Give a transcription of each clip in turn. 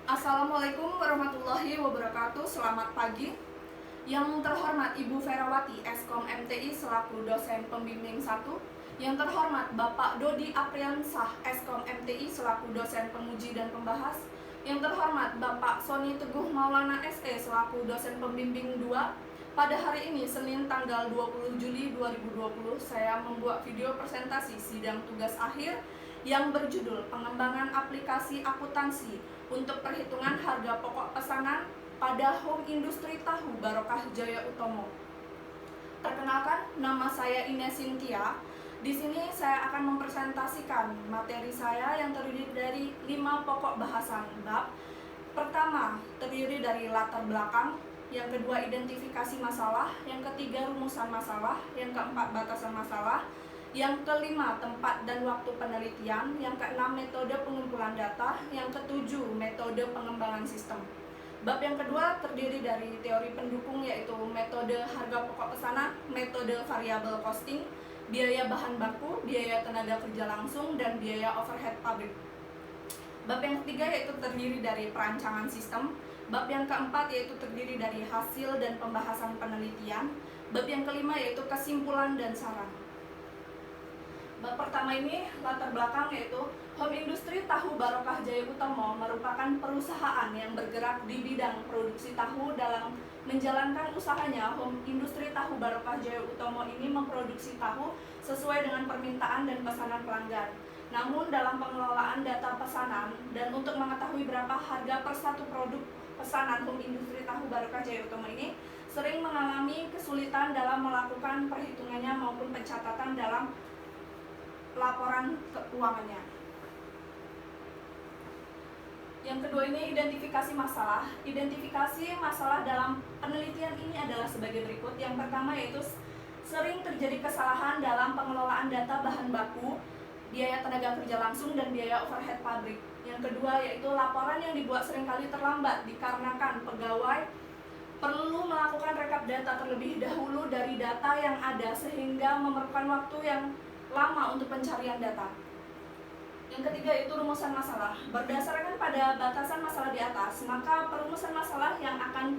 Assalamualaikum warahmatullahi wabarakatuh. Selamat pagi. Yang terhormat Ibu Ferawati, Eskom MTI selaku dosen pembimbing 1. Yang terhormat Bapak Dodi Apriansah, Eskom MTI selaku dosen penguji dan pembahas. Yang terhormat Bapak Soni Teguh Maulana SE selaku dosen pembimbing 2. Pada hari ini, Senin tanggal 20 Juli 2020, saya membuat video presentasi sidang tugas akhir yang berjudul Pengembangan Aplikasi Akuntansi untuk Perhitungan Harga Pokok Pesanan pada Home Industri Tahu Barokah Jaya Utomo. Perkenalkan, nama saya Ines Cynthia. Di sini saya akan mempresentasikan materi saya yang terdiri dari 5 pokok bahasan bab. Pertama, terdiri dari latar belakang. Yang kedua, identifikasi masalah. Yang ketiga, rumusan masalah. Yang keempat, batasan masalah. Yang kelima, tempat dan waktu penelitian. Yang keenam, metode pengumpulan data. Yang ketujuh, metode pengembangan sistem. Bab yang kedua terdiri dari teori pendukung, yaitu metode harga pokok pesanan, metode variabel costing, biaya bahan baku, biaya tenaga kerja langsung, dan biaya overhead pabrik. Bab yang ketiga yaitu terdiri dari perancangan sistem. Bab yang keempat yaitu terdiri dari hasil dan pembahasan penelitian. Bab yang kelima yaitu kesimpulan dan saran. Bab pertama ini latar belakang, yaitu Home Industri Tahu Barokah Jaya Utomo merupakan perusahaan yang bergerak di bidang produksi tahu. Dalam menjalankan usahanya, Home Industri Tahu Barokah Jaya Utomo ini memproduksi tahu sesuai dengan permintaan dan pesanan pelanggan. Namun dalam pengelolaan data pesanan dan untuk mengetahui berapa harga per satu produk pesanan Home Industri Tahu Barokah Jaya Utomo ini sering mengalami kesulitan dalam melakukan perhitungannya maupun pencatatan dalam laporan keuangannya. Yang kedua ini identifikasi masalah. Identifikasi masalah dalam penelitian ini adalah sebagai berikut. Yang pertama yaitu sering terjadi kesalahan dalam pengelolaan data bahan baku, biaya tenaga kerja langsung, dan biaya overhead pabrik. Yang kedua yaitu laporan yang dibuat seringkali terlambat dikarenakan pegawai perlu melakukan rekap data terlebih dahulu dari data yang ada sehingga memerlukan waktu yang lama untuk pencarian data. Yang ketiga itu rumusan masalah. Berdasarkan pada batasan masalah di atas, maka perumusan masalah yang akan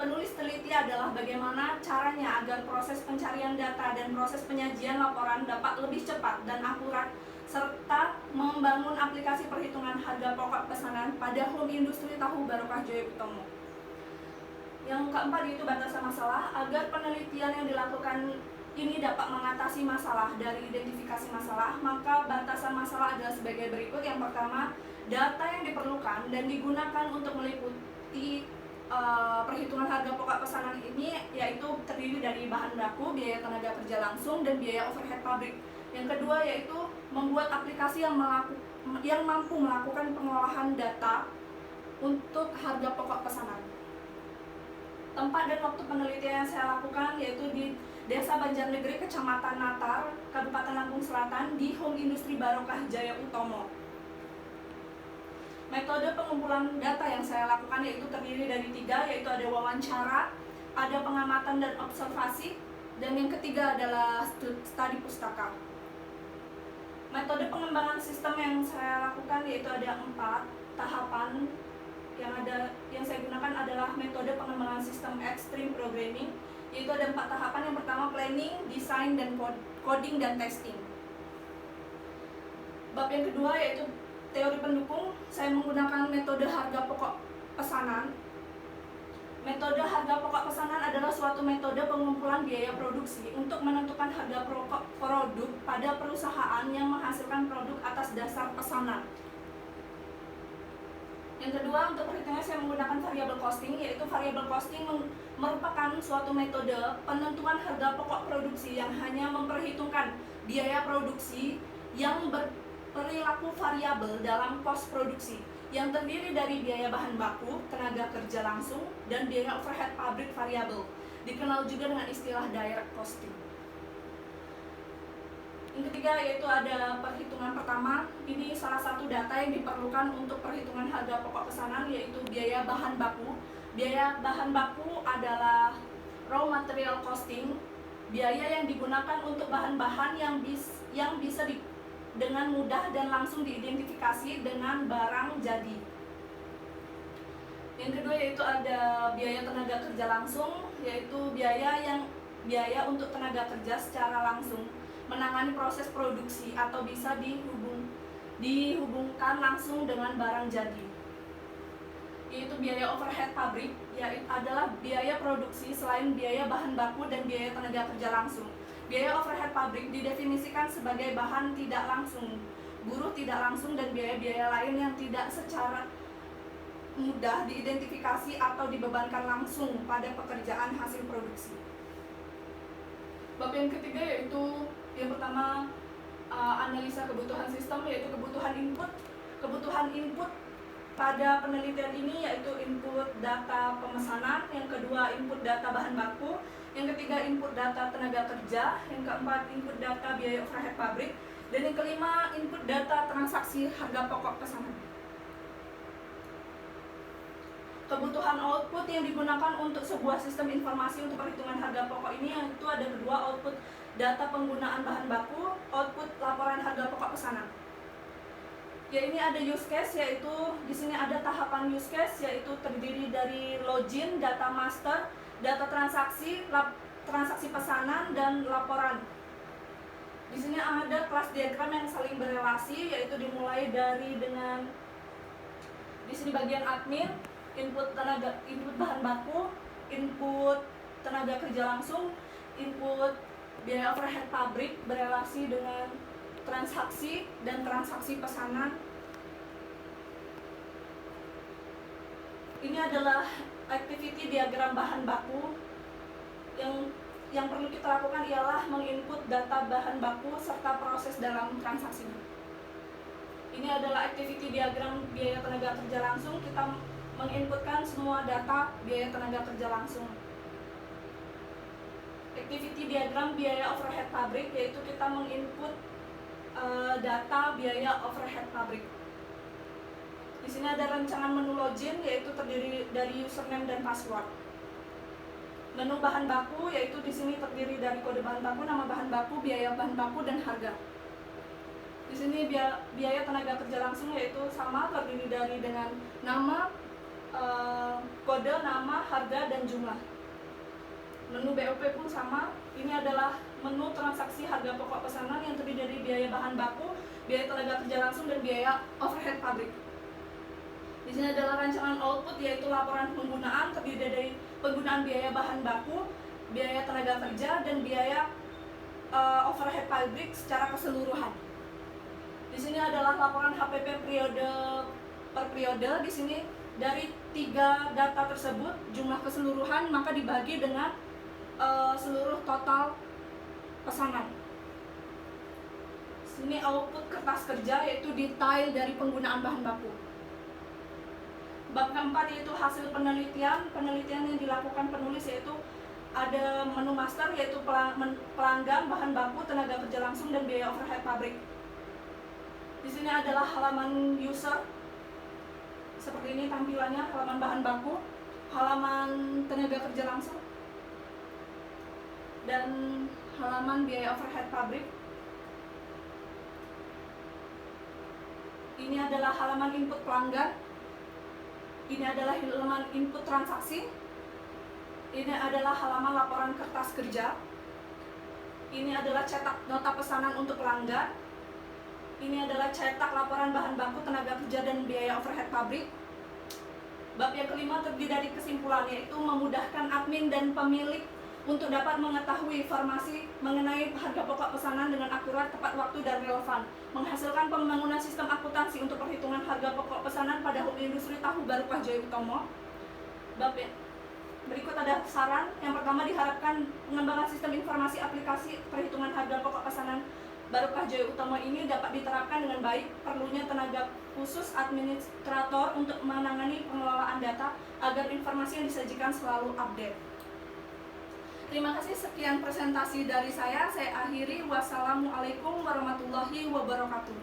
penulis teliti adalah bagaimana caranya agar proses pencarian data dan proses penyajian laporan dapat lebih cepat dan akurat, serta membangun aplikasi perhitungan harga pokok pesanan pada Home Industri Tahu Barokah Jaya Utomo. Yang keempat itu batasan masalah. Agar penelitian yang dilakukan ini dapat mengatasi masalah dari identifikasi masalah, maka batasan masalah adalah sebagai berikut. Yang pertama, data yang diperlukan dan digunakan untuk meliputi perhitungan harga pokok pesanan ini yaitu terdiri dari bahan baku, biaya tenaga kerja langsung, dan biaya overhead pabrik. Yang kedua yaitu membuat aplikasi yang mampu melakukan pengolahan data untuk harga pokok pesanan. Tempat dan waktu penelitian yang saya lakukan yaitu di Desa Banjarnegeri, Kecamatan Natar, Kabupaten Lampung Selatan, di Home Industri Barokah Jaya Utomo. Metode pengumpulan data yang saya lakukan yaitu terdiri dari 3, yaitu ada wawancara, ada pengamatan dan observasi, dan yang ketiga adalah studi pustaka. Metode pengembangan sistem yang saya lakukan yaitu ada 4 tahapan. Yang saya gunakan adalah metode pengembangan sistem extreme programming, yaitu ada 4 tahapan. Yang pertama planning, design, dan coding dan testing. Bab yang kedua yaitu teori pendukung. Saya menggunakan metode harga pokok pesanan. Metode harga pokok pesanan adalah suatu metode pengumpulan biaya produksi untuk menentukan harga pokok produk pada perusahaan yang menghasilkan produk atas dasar pesanan. Yang kedua, untuk perhitungannya saya menggunakan variabel costing, yaitu variabel costing merupakan suatu metode penentuan harga pokok produksi yang hanya memperhitungkan biaya produksi yang berperilaku variabel dalam kos produksi, yang terdiri dari biaya bahan baku, tenaga kerja langsung, dan biaya overhead pabrik variabel, dikenal juga dengan istilah direct costing. Yang ketiga yaitu ada perhitungan pertama. Ini salah satu data yang diperlukan untuk perhitungan harga pokok pesanan, yaitu biaya bahan baku. Biaya bahan baku adalah raw material costing, biaya yang digunakan untuk bahan-bahan yang bisa dengan mudah dan langsung diidentifikasi dengan barang jadi. Yang kedua yaitu ada biaya tenaga kerja langsung, yaitu biaya untuk tenaga kerja secara langsung menangani proses produksi atau bisa dihubungkan langsung dengan barang jadi. Yaitu biaya overhead pabrik, yaitu adalah biaya produksi selain biaya bahan baku dan biaya tenaga kerja langsung. Biaya overhead pabrik didefinisikan sebagai bahan tidak langsung, buruh tidak langsung, dan biaya-biaya lain yang tidak secara mudah diidentifikasi atau dibebankan langsung pada pekerjaan hasil produksi. Bab yang ketiga yaitu yang pertama analisa kebutuhan sistem, yaitu kebutuhan input pada penelitian ini yaitu input data pemesanan, yang kedua input data bahan baku, yang ketiga input data tenaga kerja, yang keempat input data biaya overhead pabrik, dan yang kelima input data transaksi harga pokok pesanan. Kebutuhan output yang digunakan untuk sebuah sistem informasi untuk perhitungan harga pokok ini yaitu ada kedua, output data penggunaan bahan baku, output laporan harga pokok pesanan. Ya, ini ada use case, yaitu di sini ada tahapan use case, yaitu terdiri dari login, data master, data transaksi, transaksi pesanan, dan laporan. Di sini ada kelas diagram yang saling berelasi, yaitu dimulai dari di sini bagian admin, input bahan baku, input tenaga kerja langsung, input biaya overhead pabrik berelasi dengan transaksi dan transaksi pesanan. Ini adalah activity diagram bahan baku. Yang perlu kita lakukan ialah menginput data bahan baku serta proses dalam transaksinya. Ini adalah activity diagram biaya tenaga kerja langsung. Kita menginputkan semua data biaya tenaga kerja langsung. Activity diagram biaya overhead pabrik, yaitu kita menginput data biaya overhead pabrik. Di sini ada rancangan menu login, yaitu terdiri dari username dan password. Menu bahan baku, yaitu di sini terdiri dari kode bahan baku, nama bahan baku, biaya bahan baku, dan harga. Di sini biaya tenaga kerja langsung yaitu sama, terdiri dari dengan nama, kode, nama, harga, dan jumlah. Menu BOP pun sama. Ini adalah menu transaksi harga pokok pesanan yang terdiri dari biaya bahan baku, biaya tenaga kerja langsung, dan biaya overhead pabrik. Di sini adalah rancangan output, yaitu laporan penggunaan, terdiri dari penggunaan biaya bahan baku, biaya tenaga kerja, dan biaya overhead pabrik secara keseluruhan. Di sini adalah laporan HPP periode per periode. Di sini dari 3 data tersebut jumlah keseluruhan maka dibagi dengan seluruh total pesanan. Sini output kertas kerja, yaitu detail dari penggunaan bahan baku. Bab keempat yaitu hasil penelitian yang dilakukan penulis, yaitu ada menu master, yaitu pelanggan, bahan baku, tenaga kerja langsung, dan biaya overhead pabrik. Di sini adalah halaman user, seperti ini tampilannya, halaman bahan baku, halaman tenaga kerja langsung, dan halaman biaya overhead pabrik. Ini adalah halaman input pelanggan. Ini adalah halaman input transaksi. Ini adalah halaman laporan kertas kerja. Ini adalah cetak nota pesanan untuk pelanggan. Ini adalah cetak laporan bahan baku, tenaga kerja, dan biaya overhead pabrik. Bab yang kelima terdiri dari kesimpulan, yaitu memudahkan admin dan pemilik untuk dapat mengetahui informasi mengenai harga pokok pesanan dengan akurat, tepat waktu, dan relevan. Menghasilkan pembangunan sistem akuntansi untuk perhitungan harga pokok pesanan pada industri tahu Barukah Joyo Utomo. Bab berikut ada saran. Yang pertama, diharapkan pengembangan sistem informasi aplikasi perhitungan harga pokok pesanan Barukah Joyo Utomo ini dapat diterapkan dengan baik. Perlunya tenaga khusus administrator untuk menangani pengelolaan data agar informasi yang disajikan selalu update. Terima kasih, sekian presentasi dari saya. Saya akhiri. Wassalamualaikum warahmatullahi wabarakatuh.